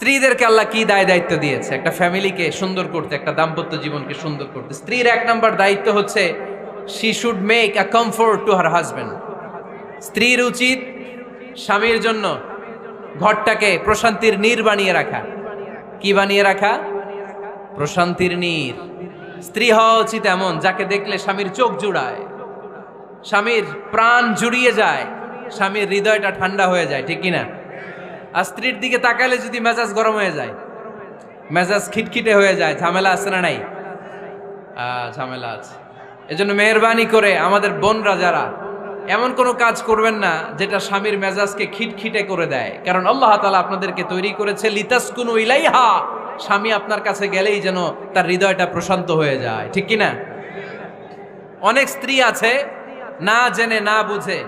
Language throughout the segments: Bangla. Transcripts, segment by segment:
স্ত্রীদেরকে আল্লাহ কি দায় দায়িত্ব দিয়েছে একটা ফ্যামিলিকে সুন্দর করতে, একটা দাম্পত্য জীবনকে সুন্দর করতে। স্ত্রীর এক নম্বর দায়িত্ব হচ্ছে she should make a comfort to her husband. স্ত্রীর উচিত স্বামীর জন্য ঘরটাকে প্রশান্তির নীর বানিয়ে রাখা। কি বানিয়ে রাখা? প্রশান্তির নীর। স্ত্রী হওয়া উচিত এমন যাকে দেখলে স্বামীর চোখ জুড়ায়, স্বামীর প্রাণ জুড়িয়ে যায়, স্বামীর হৃদয়টা ঠান্ডা হয়ে যায়, ঠিক কিনা? আর স্ত্রীর দিকে তাকালে যদি মেজাজ গরম হয়ে যায়, মেজাজ খিটখিটে হয়ে যায়, ঝামেলা আছে না নাই? ঝামেলা আছে। এজন্য মেহরবানি করে আমাদের বোনরা যারা, এমন কোনো কাজ করবেন না যেটা স্বামীর মেজাজকে খিটখিটে করে দেয়। কারণ আল্লাহ তাআলা আপনাদেরকে তৈরি করেছে লিতাসকুনু ইলাইহা, স্বামী আপনার কাছে গেলেই যেন তার হৃদয়টা প্রশান্ত হয়ে যায়, ঠিক কিনা? অনেক স্ত্রী আছে না জেনে না বুঝে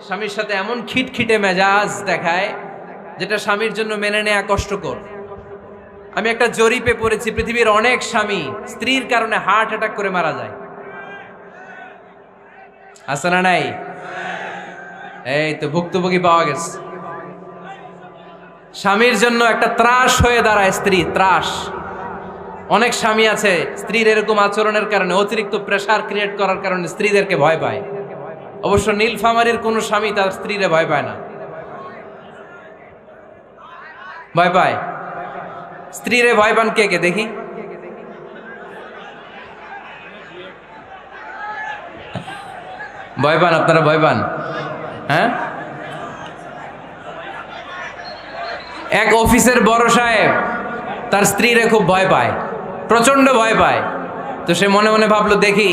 স্বামীর সাথে এমন খিটখিটে মেজাজ দেখায় যেটা স্বামীর জন্য মেনে নেওয়া কষ্টকর। আমি একটা জরিপে পড়েছি, পৃথিবীর অনেক স্বামী স্ত্রীর কারণে হার্ট অ্যাটাক করে মারা যায়। আছে না নাই? এই তো ভুক্তভোগী পাওয়া গেছে। স্বামীর জন্য একটা ত্রাস হয়ে দাঁড়ায় স্ত্রী, ত্রাস। অনেক স্বামী আছে স্ত্রীর এরকম আচরণের কারণে, অতিরিক্ত প্রেসার ক্রিয়েট করার কারণে স্ত্রীদেরকে ভয় পায়। অবশ্য নীলফামারীর কোনো স্বামী তার স্ত্রীরে ভয় পায় না। ভয় পায়? স্ত্রীরে ভয় পান কে কে দেখি? ভয় পান আপনারা? ভয় পান? হ্যাঁ, এক অফিসের বড় সাহেব তার স্ত্রীরে খুব ভয় পায়, প্রচন্ড ভয় পায়। তো সে মনে মনে ভাবলো, দেখি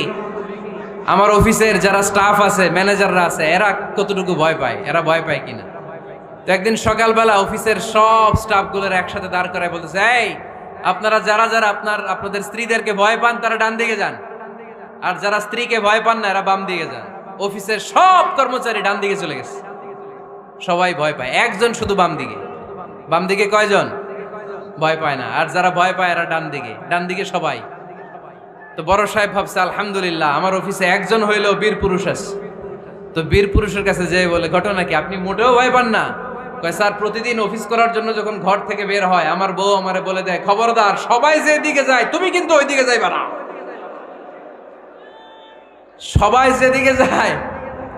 আমার অফিসের যারা স্টাফ আছে, ম্যানেজাররা আছে, এরা কতটুকু ভয় পায়, এরা ভয় পায় কিনা। তো একদিন সকালবেলা অফিসের সব স্টাফগুলোর একসাথে দাঁড় করায় বলতেছে, এই আপনারা যারা যারা আপনাদের স্ত্রীদেরকে ভয় পান তারা ডান দিকে যান, আর যারা স্ত্রীকে ভয় পান না এরা বাম দিকে যান। অফিসের সব কর্মচারী ডান দিকে চলে গেছে, সবাই ভয় পায়, একজন শুধু বাম দিকে। বাম দিকে কয়জন ভয় পায় না, আর যারা ভয় পায় এরা ডান দিকে, ডান দিকে সবাই। তো বড় সাহেব ভাবছে, আলহামদুলিল্লাহ আমার অফিসে একজন হইলেও বীর পুরুষ আছে। তো বীর পুরুষের কাছে যেয়ে বলে, ঘটনা কি, আপনি মোটেও ভয় পান না? কয়, স্যার প্রতিদিন অফিস করার জন্য যখন ঘর থেকে বের হয় আমার বউ আমারে বলে দেয়, খবরদার সবাই যে দিকে যায় তুমি কিন্তু ওই দিকে যাইবা না, সবাই যেদিকে যায়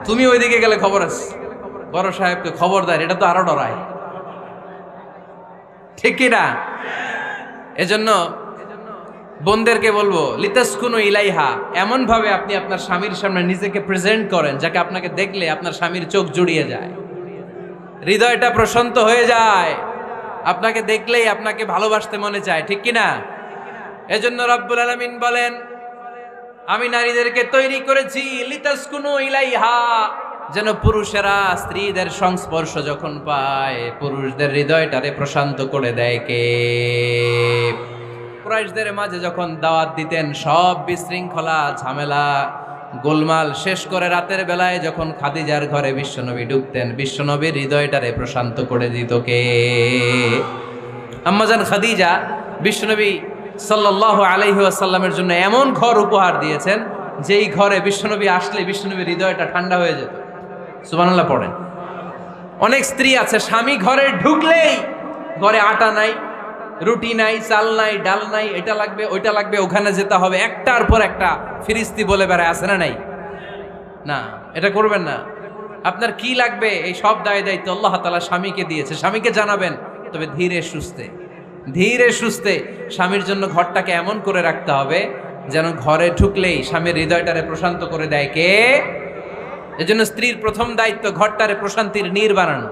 তুমি ওই দিকে গেলে খবর আছে। বড় সাহেবকে খবরদার, এটা তো আরো ডরায়, ঠিক কিনা? এজন্য বোনদেরকে বলবো, লিতাসকুনু ইলাইহা, এমন ভাবে আপনি আপনার স্বামীর সামনে নিজেকে প্রেজেন্ট করেন যাকে আপনাকে দেখলে আপনার স্বামীর চোখ জুড়িয়ে যায়, হৃদয়টা প্রশান্ত হয়ে যায়, আপনাকে দেখলেই আপনাকে ভালোবাসতে মনে চায়, ঠিক কিনা? এজন্য রব্বুল আলামিন বলেন, আমি নারীদেরকে তৈরি করেছি লিতাসকুনু ইলাইহা, যেন পুরুষেরা স্ত্রীদের সংস্পর্শ যখন পায় পুরুষদের হৃদয়টারে প্রশান্ত করে দেয়। কে? কুরাইশদের মাঝে যখন দাওয়াত দিতেন, সব বিশৃঙ্খলা ঝামেলা গোলমাল শেষ করে রাতের বেলায় যখন খাদিজার ঘরে বিশ্বনবী ঢুকতেন, বিশ্বনবীর হৃদয়টারে প্রশান্ত করে দিত কে? আম্মাজান খাদিজা বিশ্বনবী সাল্লাল্লাহু আলাইহি ওয়াসাল্লামের জন্য এমন ঘর উপহার দিয়েছেন যেই ঘরে বিশ্বনবী আসলে বিশ্বনবীর হৃদয়টা ঠান্ডা হয়ে যেত। সুবহানাল্লাহ পড়েন। অনেক স্ত্রী আছে স্বামী ঘরে ঢুকলেই ঘরে আটা নাই, রুটি নাই, চাল নাই, ডাল নাই, এটা লাগবে ওইটা লাগবে, ওখানে যেতে হবে, একটার পর একটা ফিরিস্তি বলে বেড়ায়, আছে না নাই? না, এটা করবেন না। আপনার কি লাগবে এই সব দায় দায়িত্ব আল্লাহ তাআলা স্বামীকে দিয়েছে, স্বামীকে জানাবেন, তবে ধীরে সুস্থে, ধীরে সুস্থে স্বামীর জন্য ঘরটাকে এমন করে রাখতে হবে যেন ঘরে ঢুকলেই স্বামীর হৃদয়টারে প্রশান্ত করে দেয়। কে? এজন্য স্ত্রীর প্রথম দায়িত্ব ঘরটারে প্রশান্তির নীর বানানো।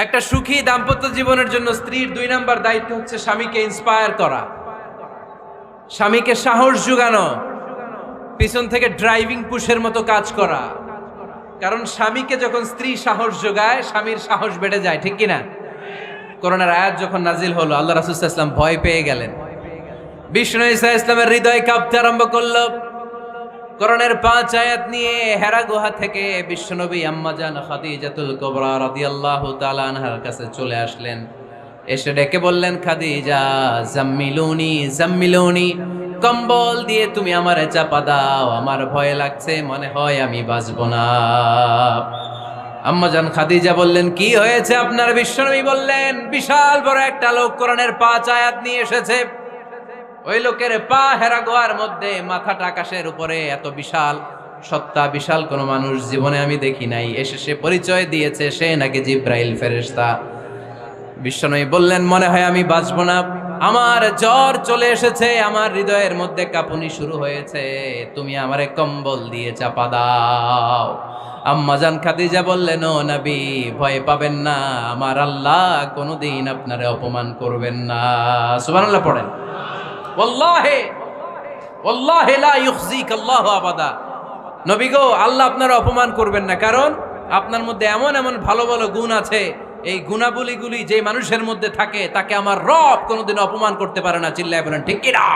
একটা সুখী দাম্পত্য জীবনের জন্য স্ত্রীর 2 নাম্বার দায়িত্ব হচ্ছে স্বামীকে ইন্সপায়ার করা, স্বামীকে সাহস যোগানো, পিছন থেকে ড্রাইভিং পুশের মতো কাজ করা। কারণ স্বামীকে যখন স্ত্রী সাহস যোগায় স্বামীর সাহস বেড়ে যায়, ঠিক কিনা? করোনার আয়াত যখন নাজিল হলো, আল্লাহ রাসূল সাল্লাল্লাহু আলাইহি ওয়াসাল্লাম ভয় পেয়ে গেলেন, বিষ্ণু ঈসা ইসলামের হৃদয় কাঁপতে আরম্ভ করলো। করোনার 5 আয়াত নিয়ে হেরা গুহা থেকে বিশ্বনবী আম্মাজান খাদিজাতুল কুবরা রাদিয়াল্লাহু তাআলা আনহার কাছে চলে আসলেন। এসে ডেকে বললেন, খাদিজা জাম্মিলুনি জাম্মিলুনি, কম্বল দিয়ে তুমি আমারে চাপা দাও, আমার ভয় লাগছে, মনে হয় আমি বাঁচব না। আম্মাজান খাদিজা বললেন, কি হয়েছে আপনার? বিশ্বনবী বললেন, বিশাল বড় একটা লোক কোরআনের 5 আয়াত নিয়ে এসেছে। ওই লোকের পা হেরা গোয়ার মধ্যে, মাথাটা আকাশের উপরে, এত বিশাল সত্তা, বিশাল কোন মানুষ জীবনে আমি দেখি নাই। এসে সে পরিচয় দিয়েছে সে নাকি জিব্রাইল ফেরেশতা। বিশ্বনবী বললেন, মনে হয় আমি বাঁচব না, আমার জ্বর চলে এসেছে, আমার হৃদয়ের মধ্যে কাঁপুনি শুরু হয়েছে, তুমি আমারে কম্বল দিয়ে চাপা দাও। আম্মাজান খাদিজা বললেন, ও নবী, ভয় পাবেন না, আমার আল্লাহ কোনোদিন আপনারে অপমান করবেন না। সুবহানাল্লাহ পড়েন। ওয়াল্লাহি ওয়াল্লাহি লা ইউখজিক আল্লাহু আবাদা। নবী গো, আল্লাহ আপনার অপমান করবেন না, কারণ আপনার মধ্যে এমন এমন ভালো ভালো গুণ আছে, এই গুণাবলীগুলি যে মানুষের মধ্যে থাকে তাকে আমার রব কোনোদিন অপমান করতে পারে না। চিল্লায় বলেন ঠিক কি না?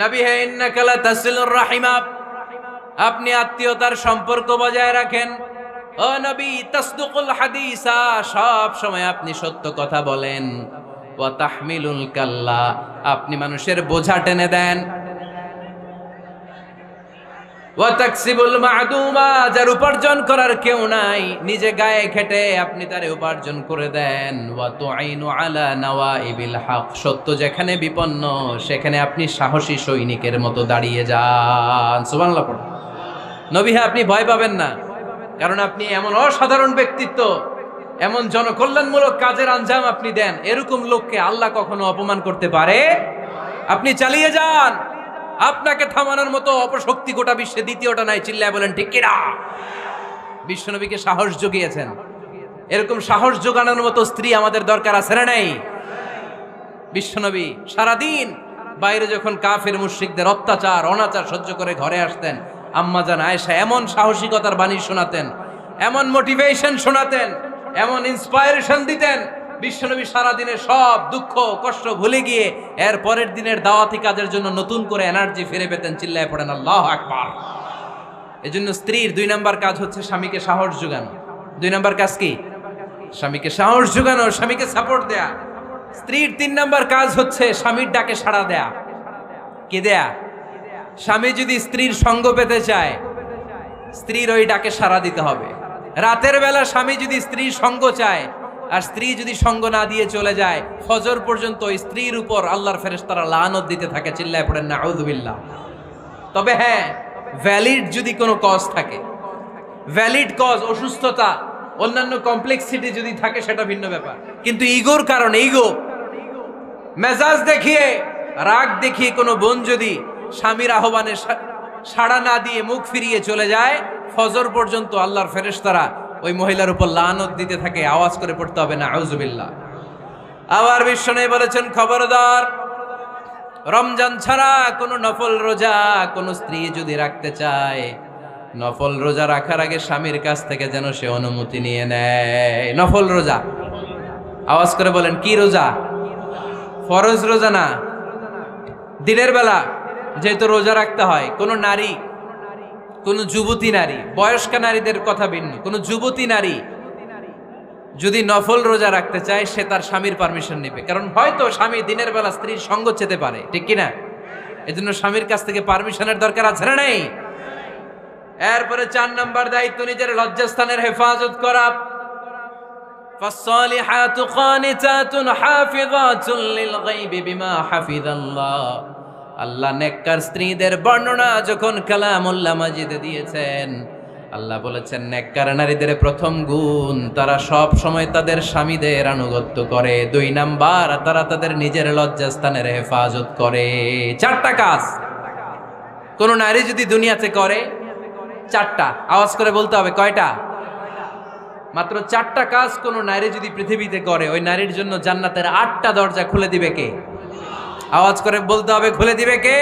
নবী হে, ইন্নাকা লা তাসিলুর রাহিমা, আপনি আত্মীয়তার সম্পর্ক বজায় রাখেন। ও নবী, তাসদুকুল হাদিসা, সব সময় আপনি সত্য কথা বলেন। ওয়া তাহমিলুল কাল্লা, আপনি মানুষের বোঝা টেনে দেন। ওয়া তাকসিবুল মা'দুমা, যার উপার্জন করার কেউ নাই, নিজে গায়ে খেটে আপনি তারে উপার্জন করে দেন। ওয়া তুঈনু আলা নাওয়াইবিল হক, সত্য যেখানে বিপন্ন সেখানে আপনি সাহসী সৈনিকের মতো দাঁড়িয়ে যান। সুবহানাল্লাহ পড়ুন। নবী হ্যাঁ, আপনি ভয় পাবেন না, কারণ আপনি এমন অসাধারণ ব্যক্তিত্ব, এমন জনকল্যাণমূলক কাজের আঞ্জাম আপনি দেন, এরকম লোককে আল্লাহ কখনো অপমান করতে পারে? আপনি চালিয়ে যান, আপনাকে থামানোর মতো অপশক্তি গোটা বিশ্বে দ্বিতীয়টা নাই। চিল্লায় বলেন ঠিক কি না? বিশ্বনবীকে সাহস জুগিয়েছেন, এরকম সাহস জোগানোর মতো স্ত্রী আমাদের দরকার আছে না নাই? বিশ্বনবী সারাদিন বাইরে যখন কাফের মুশরিকদের অত্যাচার অনাচার সহ্য করে ঘরে আসতেন, আম্মাজান আয়েশা এমন সাহসিকতার বাণী শোনাতেন, এমন মোটিভেশন শোনাতেন, এমন ইন্সপায়ারেশন দিতেন, বিশ্বনবী সারাদিনের সব দুঃখ কষ্ট ভুলে গিয়ে এর পরের দিনের দাওয়াতি কাজের জন্য নতুন করে এনার্জি ফিরে পেতেন। চিল্লায় পড়েন আল্লাহু আকবার। এজন্য স্ত্রীর 2 নাম্বার কাজ হচ্ছে স্বামীকে সাহস যোগানো। 2 নাম্বার কাজ কি? স্বামীকে সাহস যোগানো, স্বামীকে সাপোর্ট দেয়া। স্ত্রীর 3 নাম্বার কাজ হচ্ছে স্বামীর ডাকে সাড়া দেয়া। কি দেয়া? স্বামী যদি স্ত্রীর সঙ্গ পেতে চায়, স্ত্রীর ওই ডাকে সাড়া দিতে হবে। রাতের বেলা স্বামী যদি স্ত্রীর সঙ্গ চায়, আর স্ত্রী যদি সঙ্গ না দিয়ে চলে যায়, ফজর পর্যন্ত স্ত্রীর উপর আল্লাহর ফেরেশতারা লানত দিতে থাকে। চিল্লায় পড়েন নাউযুবিল্লাহ। তবে হ্যাঁ, ভ্যালিড যদি কোনো কজ থাকে, ভ্যালিড কজ, অসুস্থতা, অন্যান্য কমপ্লেক্সিটি যদি থাকে, সেটা ভিন্ন ব্যাপার। কিন্তু ইগোর কারণে, ইগো, মেজাজ দেখিয়ে, রাগ দেখিয়ে কোনো বোন যদি স্বামীর আহ্বানে সাড়া না দিয়ে মুখ ফিরিয়ে চলে যায়, ফজর পর্যন্ত আল্লাহর ফেরেশতারা ওই মহিলার উপর লানত দিতে থাকে। আওয়াজ করে পড়তে হবে নাউযুবিল্লাহ। আবার বিশ্বনবী বলেছেন, খবরদার, রমজান ছাড়া কোনো নফল রোজা কোনো স্ত্রী যদি রাখতে চায়, নফল রোজা রাখার আগে স্বামীর কাছ থেকে যেন সে অনুমতি নিয়ে নেয়। নফল রোজা, আওয়াজ করে বলেন কি রোজা? ফরজ রোজা না। দিনের বেলা যেহেতু রোজা রাখতে হয়, কোনো নারী, কোন যুবতী নারী, বয়স্কা নারীদের কথা ভিন্ন, কোন যুবতী নারী যদি নফল রোজা রাখতে চায়, সে তার স্বামীর পারমিশন নেবে। কারণ হয়তো স্বামী দিনের বেলা স্ত্রীর সঙ্গ চেতে পারে, ঠিক কিনা? এজন্য স্বামীর কাছ থেকে পারমিশনের দরকার আছে না নাই? এরপরে 4 নাম্বার দায়িত্ব, নিজের লজ্জাস্থানের হেফাজত করা। ফাসসালিহাতু কানিতাতুন হাফিযাতুন লিল গায়বি বিমা হাফিজাল্লাহ। আল্লাহ নেককার স্ত্রীদের বর্ণনা যখন কালামুল্লাহ মাজিদে দিয়েছেন, আল্লাহ বলেছেন নেককার নারীদের প্রথম গুণ, তারা সব সময় তাদের স্বামীদের আনুগত্য করে। 2 নাম্বার, তারা তাদের নিজের লজ্জাস্থানের হেফাজত করে। 4টা কাজ কোন নারী যদি দুনিয়াতে করে, 4টা, আওয়াজ করে বলতে হবে কয়টা? মাত্র 4টা কাজ কোন নারী যদি পৃথিবীতে করে, ওই নারীর জন্য জান্নাতের 8টা দরজা খুলে দিবে কে? আওয়াজ করে বলতে হবে, খুলে দিবে কে?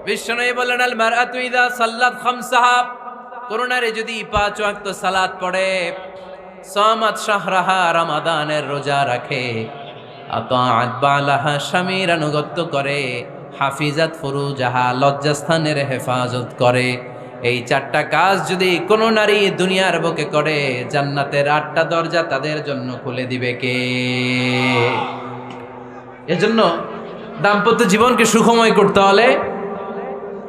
বিশ্বনবী বলেন, আল মারআতু ইযা সাল্লাত খামসাহা, কোন নারী যদি 5 ওয়াক্ত সালাত পড়ে, সামাত শাহরাহা, রমাদানের রোজা রাখে, আতাআত বালাহা, স্বামীর আনুগত্য করে, হাফিজাত ফুরুজাহা, লজ্জাস্থানের হেফাজত করে, এই 4টা কাজ যদি কোন নারী দুনিয়ার বুকে করে, জান্নাতের 8টা দরজা তাদের জন্য খুলে দিবে কে? এজন্য দাম্পত্য জীবনকে সুখময় করতে হলে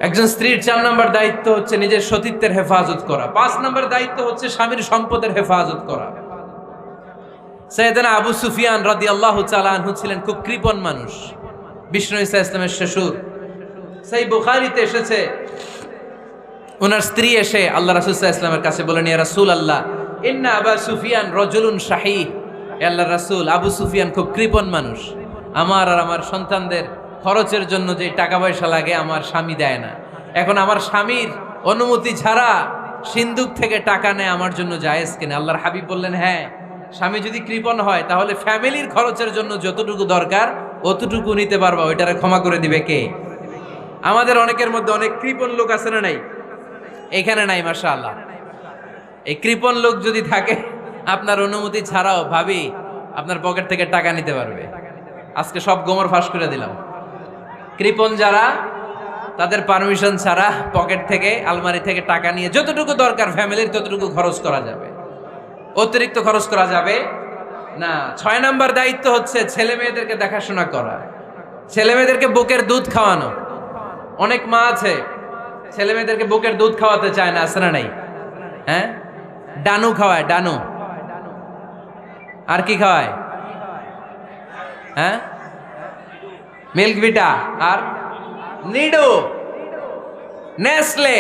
একজন স্ত্রীর 4 নম্বর দায়িত্ব হচ্ছে নিজের সতীত্বের হেফাজত করা। 5 নম্বর দায়িত্ব হচ্ছে স্বামীর সম্পদের হেফাজত করা। সাইয়েদনা আবু সুফিয়ান রাদিয়াল্লাহু তাআলা আনহু ছিলেন খুব কৃপণ মানুষ, বিষ্ণু ঈসা ইসলামের শ্বশুর। সেই বুখারীতে এসেছে, ওনার স্ত্রী এসে আল্লাহ রাসূল সাল্লাল্লাহু আলাইহি ওয়াসাল্লামের কাছে বলেন, ইয়া রাসূলুল্লাহ ইন্না আবা সুফিয়ান রাজুলুন শাহীহ। হে আল্লাহর রাসূল, আবু সুফিয়ান খুব কৃপণ মানুষ, আমার আর আমার সন্তানদের খরচের জন্য যে টাকা পয়সা লাগে আমার স্বামী দেয় না। এখন আমার স্বামীর অনুমতি ছাড়া সিন্দুক থেকে টাকা নেয় আমার জন্য জায়েজ কিনা? আল্লাহর হাবিব বললেন, হ্যাঁ, স্বামী যদি কৃপণ হয় তাহলে ফ্যামিলির খরচের জন্য যতটুকু দরকার অতটুকু নিতে পারবা, ওইটারে ক্ষমা করে দিবে কে? আমাদের অনেকের মধ্যে অনেক কৃপণ লোক আছে না নাই? এখানে নাই মাশাআল্লাহ। এই কৃপণ লোক যদি থাকে, আপনার অনুমতি ছাড়াও ভাবি আপনার পকেট থেকে টাকা নিতে পারবে। আজকে সব গোমর ফাঁস করে দিলাম। কৃপণ যারা, তাদের পারমিশন ছাড়া পকেট থেকে, আলমারি থেকে টাকা নিয়ে যতটুকু দরকার ফ্যামিলির ততটুকু খরচ করা যাবে, অতিরিক্ত খরচ করা যাবে না। 6 নম্বর দায়িত্ব হচ্ছে ছেলে মেয়েদেরকে দেখাশোনা করা, ছেলে মেয়েদেরকে বুকের দুধ খাওয়ানো। অনেক মা আছে ছেলে মেয়েদেরকে বুকের দুধ খাওয়াতে চায় না, আছে না নাই? হ্যাঁ, ডানু খাওয়ায়, ডানু। আর কি খাওয়ায়? হ্যাঁ, মিল্ক ভিটা, আর নিডো, নেসলে,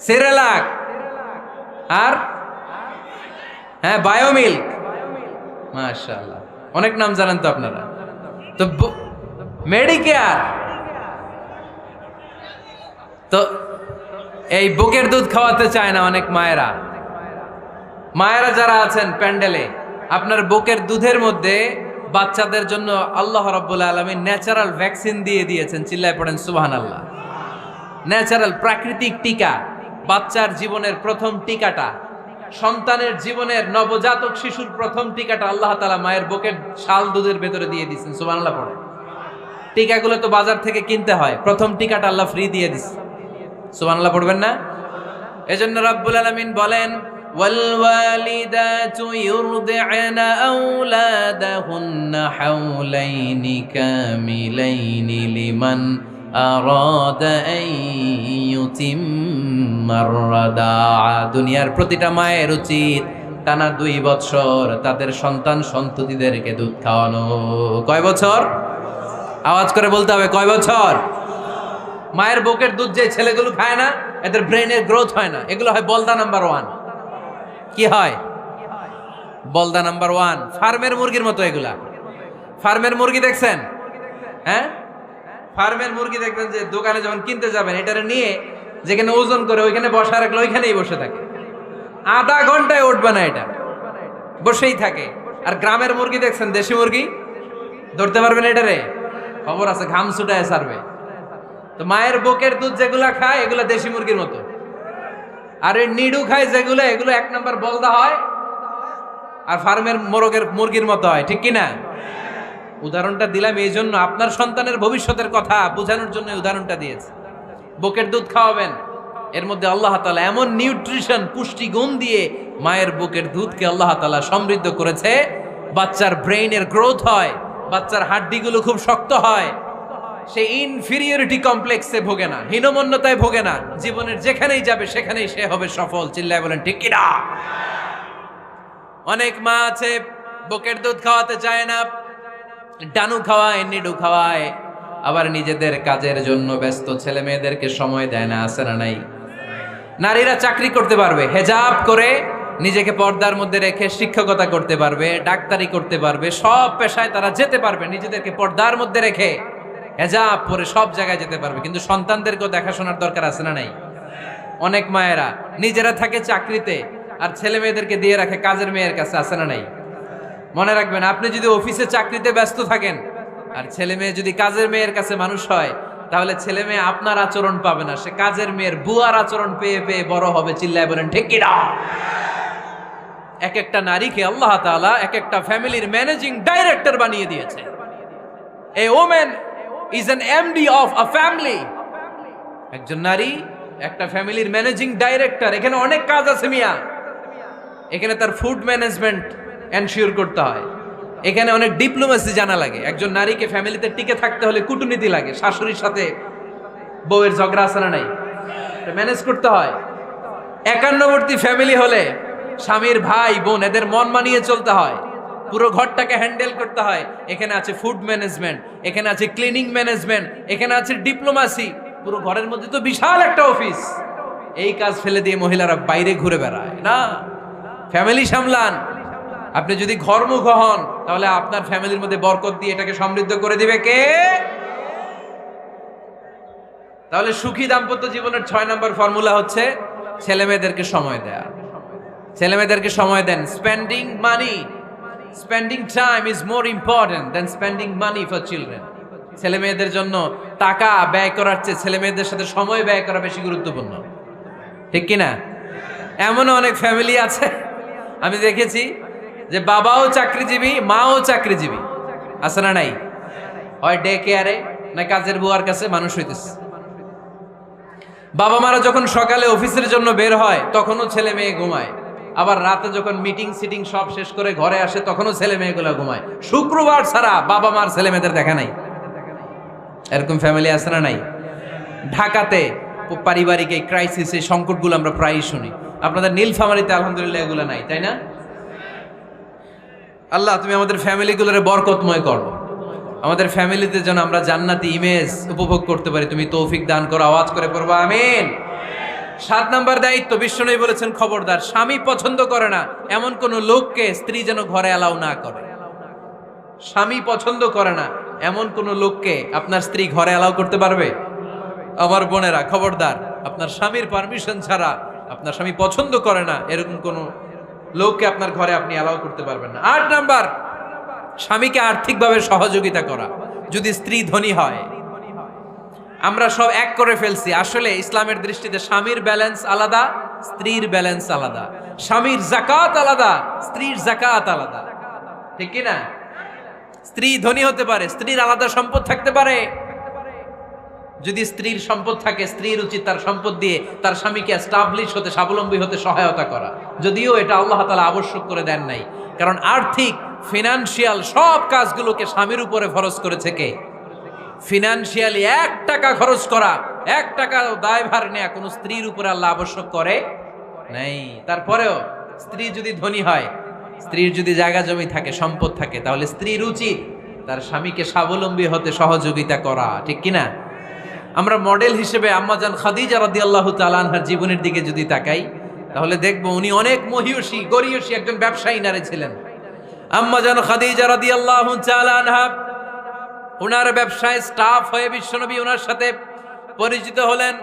সেরেলাক, আর হ্যাঁ বায়োমিল্ক। মাশাআল্লাহ, অনেক নাম জানেন তো আপনারা। তো মেডিকেয়ার, তো এই বুকের দুধ খাওয়াতে চায় না অনেক মায়েরা। মায়েরা যারা আছেন প্যান্ডেলে, আপনার বুকের দুধের মধ্যে বাচ্চাদের জন্য আল্লাহ রাব্বুল আলামিন ন্যাচারাল ভ্যাকসিন দিয়ে দিয়েছেন। চিল্লায় পড়েন সুবহানাল্লাহ। ন্যাচারাল, প্রাকৃতিক টিকা, বাচ্চার জীবনের প্রথম টিকাটা, সন্তানের জীবনের নবজাতক শিশুর প্রথম টিকাটা আল্লাহ তাআলা মায়ের বুকের শাল দুধের ভেতরে দিয়ে দিয়েছেন। সুবহানাল্লাহ পড়ে। টিকাগুলো তো বাজার থেকে কিনতে হয়, প্রথম টিকাটা আল্লাহ ফ্রি দিয়ে দিয়েছে। সুবহানাল্লাহ পড়বেন না? এজন্য রাব্বুল আলামিন বলেন, ওয়ালওয়ালিদাতু ইউরদি'না আওলাদাহুন্না হাওলাইনি কামিলাইনি লিমান আরাদা আন ইউতিম্মার রাদাআ। দুনিয়ার প্রতিটা মায়ের উচিত টানা 2 বছর তাদের সন্তান সন্ততিদেরকে দুধ খাওয়ানো। কয় বছর? আওয়াজ করে বলতে হবে, কয় বছর? মায়ের বুকের দুধ যে ছেলেগুলো খায় না, এদের ব্রেনের গ্রোথ হয় না। এগুলো হয় বলদা নাম্বার 1। কি হয়? বলদা নাম্বার 1। ফার্মের মুরগির মতো এগুলা। ফার্মের মুরগি দেখছেন? হ্যাঁ, ফার্মের মুরগি দেখবেন যে দোকানে যখন কিনতে যাবেন, এটারে নিয়ে যেখানে ওজন করে ওইখানে বসা রাখলে ওইখানেই বসে থাকে, আধা ঘন্টায় উঠবে না, এটা বসেই থাকে। আর গ্রামের মুরগি দেখছেন, দেশি মুরগি, ধরতে পারবেন এটারে? খবর আছে, ঘাম ছুটায় ছাড়বে। তো মায়ের বুকের দুধ যেগুলা খায় এগুলা দেশি মুরগির মতো, আর এই নিডু খায় যেগুলো, এগুলো 1 নম্বর বলদা হয়, আর ফার্মের মুরগির মতো হয়। ঠিক কিনা? উদাহরণটা দিলাম এই জন্য, আপনার সন্তানের ভবিষ্যতের কথা বোঝানোর জন্য উদাহরণটা দিয়েছে। বুকের দুধ খাওয়াবেন, এর মধ্যে আল্লাহ তাআলা এমন নিউট্রিশন, পুষ্টিগুণ দিয়ে মায়ের বুকের দুধকে আল্লাহ তাআলা সমৃদ্ধ করেছে। বাচ্চার ব্রেইনের গ্রোথ হয়, বাচ্চার হাড্ডিগুলো খুব শক্ত হয়, সে ইনফিরিয়রিটি কমপ্লেক্সে ভোগে না, হীনমন্যতায় ভোগে না। জীবনের যেখানেই যাবে সেখানেই সে হবে সফল। চিল্লায় বলেন ঠিক কিনা? অনেক মা আছে বুকের দুধ খাওয়াতে চায় না, ডানু খাওয়ায়, নিডু খাওয়ায়, আবার নিজেদের কাজের জন্য ব্যস্ত, ছেলে মেয়েদেরকে সময় দেয় না। আছে না নাই? নারীরা চাকরি করতে পারবে, হেজাব করে নিজেকে পর্দার মধ্যে রেখে শিক্ষকতা করতে পারবে, ডাক্তারি করতে পারবে, সব পেশায় তারা যেতে পারবে, নিজেদেরকে পর্দার মধ্যে রেখে হেজাব পরে সব জায়গায় যেতে পারবে। কিন্তু সন্তানদেরকেও দেখাশোনার দরকার আছে না নাই? অনেক মায়েরা নিজেরা থাকে চাকরিতে আর ছেলে মেয়েদেরকে দিয়ে রাখে কাজের মেয়ের কাছে। আছে না নাই? মনে রাখবেন, আপনি যদি অফিসে চাকরিতে ব্যস্ত থাকেন আর ছেলে মেয়ে যদি কাজের মেয়ের কাছে মানুষ হয়, তাহলে ছেলে মেয়ে আপনার আচরণ পাবে না, সে কাজের মেয়ের বুয়ার আচরণ পেয়ে পেয়ে বড় হবে। চিল্লায় বলেন ঠিক কিনা? এক একটা নারীকে আল্লাহ তাআলা এক একটা ফ্যামিলির ম্যানেজিং ডাইরেক্টর বানিয়ে দিয়েছে। A woman is an MD of a family. একজন নারী একটা ফ্যামিলির ম্যানেজিং ডাইরেক্টর। এখানে অনেক কাজ আছে মিয়া। এখানে তার ফুড ম্যানেজমেন্ট এনশিওর করতে হয়, এখানে অনেক ডিপ্লোমেসি জানা লাগে। একজন নারীকে ফ্যামিলিতে টিকে থাকতে হলে কূটনীতি লাগে, শাশুড়ির সাথে বউয়ের ঝগড়া আছে না নাই? ম্যানেজ করতে হয়। একান্নবর্তী ফ্যামিলি হলে স্বামীর ভাই বোন এদের মন মানিয়ে চলতে হয়, পুরো ঘরটাকে হ্যান্ডেল করতে হয়। এখানে আছে ফুড ম্যানেজমেন্ট, এখানে আছে ক্লিনিং ম্যানেজমেন্ট, এখানে আছে ডিপ্লোমাসি। পুরো ঘরের মধ্যে তো বিশাল একটা অফিস। এই কাজ ফেলে দিয়ে মহিলারা বাইরে ঘুরে বেড়ায় না। ফ্যামিলি সামলান। আপনি যদি ঘরমুখ হন তাহলে আপনার ফ্যামিলির মধ্যে বরকত দিয়ে এটাকে সমৃদ্ধ করে দিবে কে? তাহলে সুখী দাম্পত্য জীবনের 6 নম্বর ফর্মুলা হচ্ছে ছেলে মেয়েদেরকে সময় দেয়া। ছেলে মেয়েদেরকে সময় দেন। Spending money, spending time is more important than spending money for children. ছেলে মেয়েদের জন্য টাকা ব্যয় করার চেয়ে ছেলে মেয়েদের সাথে সময় ব্যয় করা বেশি গুরুত্বপূর্ণ, ঠিক কিনা? এমনও অনেক ফ্যামিলি আছে আমি দেখেছি যে বাবাও চাকরিজীবী, মাও চাকরিজীবী, আছে না নাই? হয় ডে কেয়ারে না কাজের বুয়ার কাছে মানুষ হইতেছে। বাবা মারা যখন সকালে অফিসের জন্য বের হয় তখনও ছেলে মেয়ে ঘুমায়, আবার রাতে যখন মিটিং সিটিং সব শেষ করে ঘরে আসে তখনও ছেলে মেয়েগুলো ঘুমায়। শুক্রবার ছাড়া বাবা মার ছেলে মেয়েদের দেখা নাই। এরকম ফ্যামিলি আছে না নাই? ঢাকাতে পারিবারিক এই ক্রাইসিস, এই সংকটগুলো আমরা প্রায়ই শুনি। আপনাদের নীলফামারীতে আলহামদুলিল্লাহ এগুলো নাই, তাই না? আল্লাহ তুমি আমাদের ফ্যামিলিগুলোরে বরকতময় করো, আমাদের ফ্যামিলিতে যেন আমরা জান্নাতি ইমেজ উপভোগ করতে পারি, তুমি তৌফিক দান করো। আওয়াজ করে পড়বো আমিন। 7 নম্বর দায়িত্ব, বিশ্বনবী বলেছেন খবরদার, স্বামী পছন্দ করে না এমন কোন লোককে স্ত্রী যেন ঘরে অ্যালাউ না করে। স্বামী পছন্দ করে না এমন কোন লোককে আপনার স্ত্রী ঘরে অ্যালাউ করতে পারবে? আমার বোনেরা খবরদার, আপনার স্বামীর পারমিশন ছাড়া, আপনার স্বামী পছন্দ করে না এরকম কোন লোককে আপনার ঘরে আপনি অ্যালাউ করতে পারবেন না। 8 নাম্বার, স্বামীকে আর্থিকভাবে সহযোগিতা করা। যদি স্ত্রী ধনী হয়, আমরা সব এক করে ফেলছি, আসলে ইসলামের দৃষ্টিতে স্বামীর ব্যালেন্স আলাদা, স্ত্রীর ব্যালেন্স আলাদা। স্বামীর যাকাত আলাদা, স্ত্রীর যাকাত আলাদা, ঠিক কি না? স্ত্রী ধনী হতে পারে, স্ত্রীর আলাদা সম্পদ থাকতে পারে। যদি স্ত্রীর সম্পদ থাকে, স্ত্রীর উচিত তার সম্পদ দিয়ে তার স্বামীকে এস্টাবলিশ হতে, স্বাবলম্বী হতে সহায়তা করা। যদিও এটা আল্লাহ তাআলা আবশ্যক করে দেন নাই, কারণ আর্থিক ফিনান্সিয়াল সব কাজগুলোকে স্বামীর উপরে ফরজ করেছে কে? ফিনান্সিয়ালি 1 টাকা খরচ করা, 1 টাকা দায়ভার নেয়া কোন স্ত্রীর উপরে আল্লাহ আবশ্যক করে নাই। তারপরেও স্ত্রী যদি ধনী হয়, স্ত্রীর যদি জায়গা জমি থাকে, সম্পদ থাকে, তাহলে স্ত্রীর উচিত তার স্বামীকে স্বাবলম্বী হতে সহযোগিতা করা, ঠিক কিনা? আমরা মডেল হিসেবে আম্মাজান খাদিজা রাদিয়াল্লাহু তাআলা আনহার জীবনের দিকে যদি তাকাই, তাহলে দেখব উনি অনেক মহিয়সী গরিয়সী একজন ব্যবসায়ী নারী ছিলেন। আম্মাজান খাদিজা রাদিয়াল্লাহু তাআলা আনহা ওনার ব্যবসায় স্টাফ হয়ে বিশ্বনবী ওনার সাথে পরিচিত হলেন।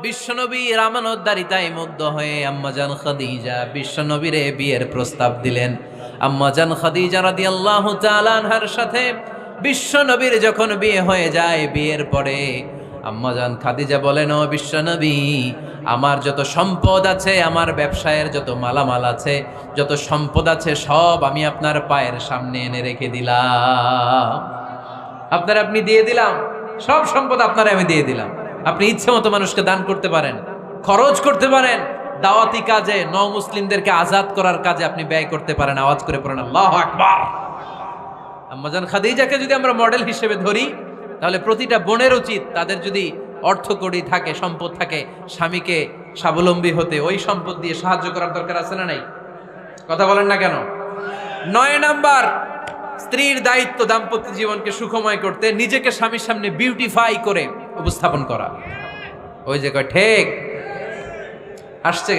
বিশ্বনবী আমানতদারিতায় মুগ্ধ হয়ে আম্মাজান খাদিজা বিশ্বনবীরে বিয়ের প্রস্তাব দিলেন। আম্মাজান খাদিজা রাদিয়াল্লাহু তাআলা আনহার সাথে বিশ্বনবীর যখন বিয়ে হয়ে যায়, বিয়ের পরে আম্মাজান খাদিজা বলেন, ও বিশ্বনবী, আমার যত সম্পদ আছে, আমার ব্যবসায়ের যত মালামাল আছে, যত সম্পদ আছে, সব আমি আপনার পায়ের সামনে এনে রেখে দিলাম। আপনি দিয়ে দিলাম, সব সম্পদ আপনারে আমি দিয়ে দিলাম। আপনি ইচ্ছে মতো মানুষকে দান করতে পারেন, খরচ করতে পারেন, দাওয়াতি কাজে, মুসলিমদেরকে আজাদ করার কাজে আপনি ব্যয় করতে পারেন। আওয়াজ করে পড়েন আল্লাহু আকবার। আম্মাজান খাদিজাকে যদি আমরা মডেল হিসেবে ধরি, তাহলে প্রতিটা বোনের উচিত তাদের যদি অর্থকড়ি থাকে, সম্পদ থাকে, স্বামীকে স্বাবলম্বী হতে ওই সম্পদ দিয়ে সাহায্য করার দরকার আছে না নাই? কথা বলেন না কেন? 9 নাম্বার, স্ত্রীর দায়িত্ব দাম্পত্য জীবনকে সুখময় করতে নিজেকে স্বামীর সামনে বিউটিফাই করে উপস্থাপন করা। ওই যে কয় ঠিক আসছে,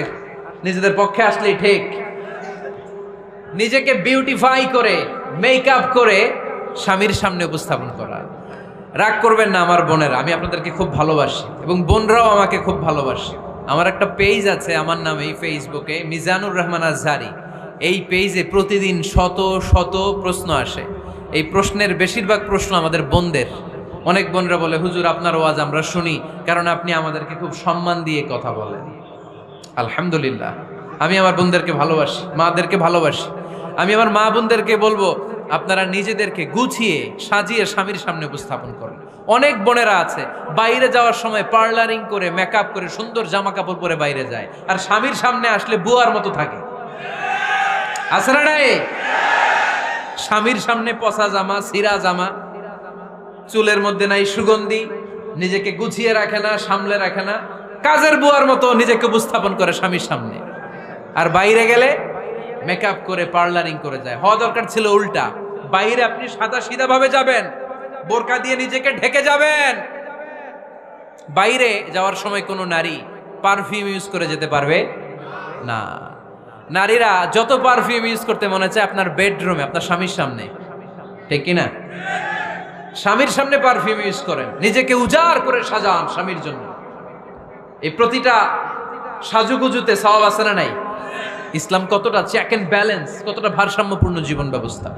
নিজেদের পক্ষে আসলেই ঠিক। নিজেকে বিউটিফাই করে, মেকআপ করে স্বামীর সামনে উপস্থাপন করা। রাগ করবেন না আমার বোনেরা, আমি আপনাদেরকে খুব ভালোবাসি এবং বোনরাও আমাকে খুব ভালোবাসে। আমার একটা পেজ আছে আমার নামে ফেসবুকে, মিজানুর রহমান আজহারি। এই পেজে প্রতিদিন শত শত প্রশ্ন আসে। এই প্রশ্নের বেশিরভাগ প্রশ্ন আমাদের বোনদের। অনেক বোনরা বলে, হুজুর আপনার ওয়াজ আমরা শুনি কারণ আপনি আমাদেরকে খুব সম্মান দিয়ে কথা বলেন। আলহামদুলিল্লাহ, আমি আমার বোনদেরকে ভালোবাসি, মাদেরকে ভালোবাসি। আমি আমার মা বোনদেরকে বলবো, আপনারা নিজেদেরকে গুছিয়ে সাজিয়ে স্বামীর সামনে উপস্থাপন করেন। অনেক বোনেরা আছে বাইরে যাওয়ার সময় পার্লারিং করে, মেকআপ করে, সুন্দর জামা কাপড় পরে বাইরে যায়, আর স্বামীর সামনে আসলে বুয়ার মতো থাকে। আছে না নাই? স্বামীর সামনে পচা জামা, ছিঁড়া জামা, চুলের মধ্যে নাই সুগন্ধি, নিজেকে গুছিয়ে রাখে না, সামলে রাখে না, কাজের বুয়ার মতো নিজেকে উপস্থাপন করে স্বামীর সামনে। আর বাইরে গেলে মেকআপ করে পার্লারিং করে যায়। হওয়া দরকার ছিল উল্টা, বাইরে আপনি সাদা সিধা ভাবে যাবেন, বোরকা দিয়ে নিজেকে ঢেকে যাবেন। বাইরে যাওয়ার সময় কোনো নারী পারফিউম ইউজ করে যেতে পারবে না। নারীরা যত পারফিউম ইউজ করতে মনে চায় আপনার বেডরুমে, আপনার স্বামীর সামনে, ঠিক কিনা? স্বামীর সামনে পারফিউম ইউজ করেন, নিজেকে উজাড় করে সাজান স্বামীর জন্য। এই প্রতিটা সাজুগুজুতে সওয়াব আছে না নাই? ইসলাম কতটা চেক এন্ড ব্যালেন্স, কতটা ভারসাম্যপূর্ণ জীবন ব্যবস্থা।